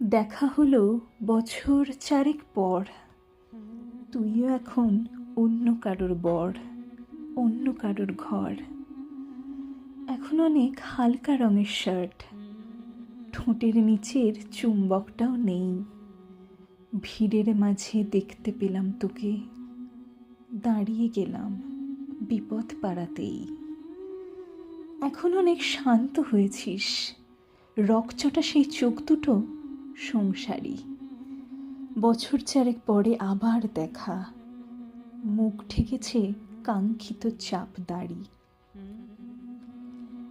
দেখা হলো বছর চারেক পর। তুইও এখন অন্য কারোর বর, অন্য কারোর ঘর। এখন অনেক হালকা রঙের শার্ট, ঠোঁটের নিচের চুম্বকটাও নেই। ভিড়ের মাঝে দেখতে পেলাম তোকে, দাঁড়িয়ে গেলাম বিপদ পাড়াতেই। এখন অনেক শান্ত হয়েছিস, রকচটা সেই চোখ দুটো সংসারী। বছর চারেক পরে আবার দেখা, মুখ ঠেকেছে কাঙ্ক্ষিত চাপ দাড়ি।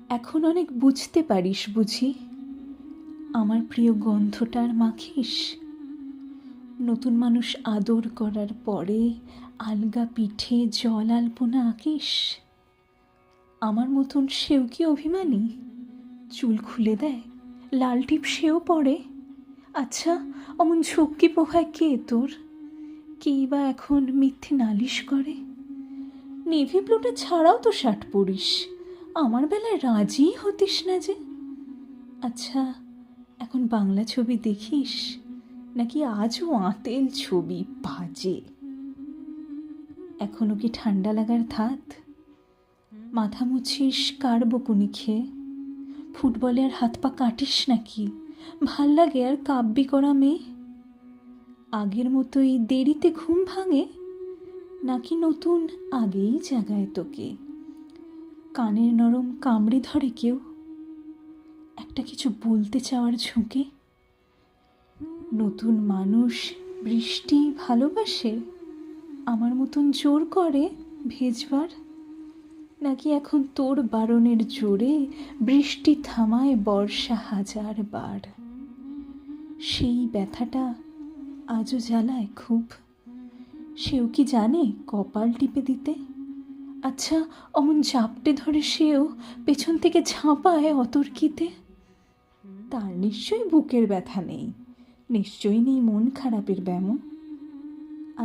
এখন অনেক বুঝতে পারিস বুঝি, আমার প্রিয় গন্ধটার মাখিস। নতুন মানুষ আদর করার পরে আলগা পিঠে জল আলপনা আঁকিস। আমার মতন সেও কি অভিমানী, চুল খুলে দেয়, লাল টিপ সেও পরে? আচ্ছা, অমন ঝক্কি পোহায় কে তোর? কেই বা এখন মিথ্যে নালিশ করে? নেভি ব্লুটা ছাড়াও তো শার্ট পরিস, আমার বেলায় রাজিই হতিস না যে। আচ্ছা, এখন বাংলা ছবি দেখিস নাকি আজও আঁতেল ছবি বাজে? এখনো কি ঠান্ডা লাগার ধাত? মাথা মুছিস কার বকুনি খেয়ে? ফুটবলে আর হাত পা কাটিস নাকি? ভাল লাগে আর কাব্যি করা মেয়ে? আগের মতোই দেরিতে ঘুম ভাঙে নাকি নতুন আগেই জাগায় তোকে? কানের নরম কামড়ে ধরে কেউ একটা কিছু বলতে চাওয়ার ঝুঁকে? নতুন মানুষ বৃষ্টি ভালোবাসে, আমার মতন জোর করে ভেজবার? নাকি এখন তোর বারণের জোরে বৃষ্টি থামায় বর্ষা হাজার বার? সেই ব্যথাটা আজও জ্বালায় খুব, সেও কি জানে কপাল টিপে দিতে? আচ্ছা, অমন ঝাপটে ধরে সেও পেছন থেকে ঝাঁপায় অতর্কিতে। তার নিশ্চয়ই বুকের ব্যথা নেই, নিশ্চয়ই নেই মন খারাপের ব্যামো।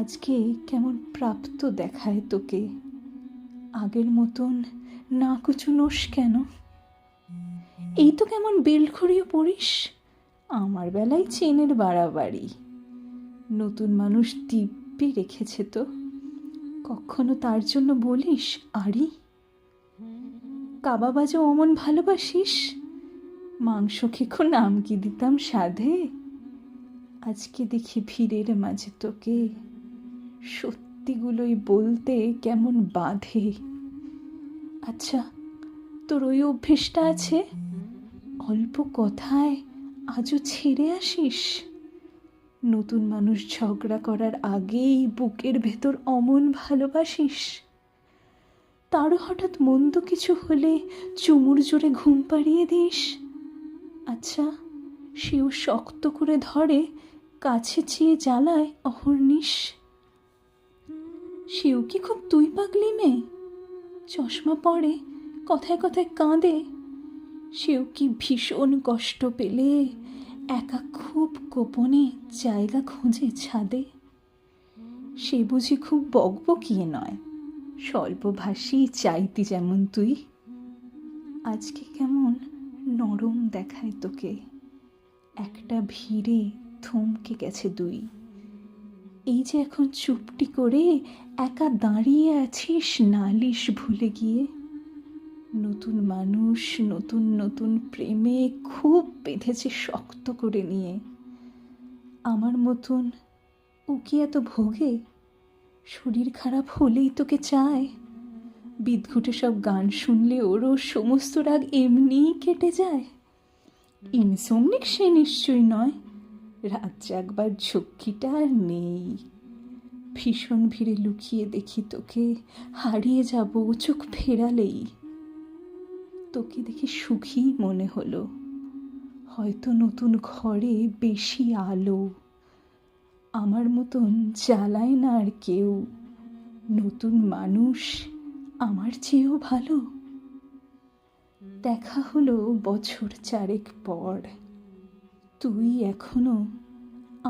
আজকে কেমন প্রাপ্ত দেখায় তোকে, আগের মতন না কুচুনোস কেন? এই তো কেমন বেল্ট ঘড়িয়ে পড়িস, আমার বেলায় চেনের বাড়াবাড়ি। নতুন মানুষ দিব্যি রেখেছে তো, কখনো তার জন্য বলিস আরি? কাবাব আজও অমন ভালোবাসিস, মাংস খেকো নাম কি দিতাম সাধে? আজকে দেখি ভিড়ের মাঝে তোকে, সত্যিগুলোই বলতে কেমন বাধে। আচ্ছা, তোর ওই অভ্যেসটা আছে, অল্প কথায় আজও ছেড়ে আসিস? নতুন মানুষ ঝগড়া করার আগেই বুকের ভেতর অমন ভালোবাসিস? তারও হঠাৎ মন্দ কিছু হলে চুমুর জোরে ঘুম পাড়িয়ে দিস? আচ্ছা, সেও শক্ত করে ধরে, কাছে চেয়ে জ্বালায় অহর্নিশ? সেও কি খুব তুই পাগলি মেয়ে, চশমা পরে, কথায় কথায় কাঁদে? সেও কি ভীষণ কষ্ট পেলে একা খুব গোপনে জায়গা খোঁজে ছাদে? সে বুঝি খুব বকবকিয়ে নয়, স্বল্পভাষী চাইতি যেমন তুই। আজকে কেমন নরম দেখায় তোকে, একটা ভিড়ে থমকে গেছে দুই। এই যে এখন চুপটি করে একা দাঁড়িয়ে আছিস নালিশ ভুলে গিয়ে। নতুন মানুষ নতুন নতুন প্রেমে খুব বেঁধেছে শক্ত করে নিয়ে। আমার মতন ও কি এত ভোগে? শরীর খারাপ হলেই তোকে চায়। বিদঘুটে সব গান শুনলে ওরও সমস্ত রাগ এমনিই কেটে যায়। ইনসোমনিক সে নিশ্চয়ই নয়, রাত জাগবার ঝক্কিটা আর নেই। ভীষণ ভিড়ে লুকিয়ে দেখি তোকে, হারিয়ে যাব চোখ ফেরালেই। তোকে দেখে সুখী মনে হলো, হয়তো নতুন ঘরে বেশি আলো। আমার মতন জ্বালায় না আর কেউ, নতুন মানুষ আমার চেয়েও ভালো। দেখা হলো বছর চারেক পর, তুই এখনো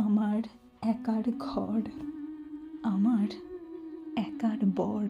আমার একার ঘর, আমার একার বর।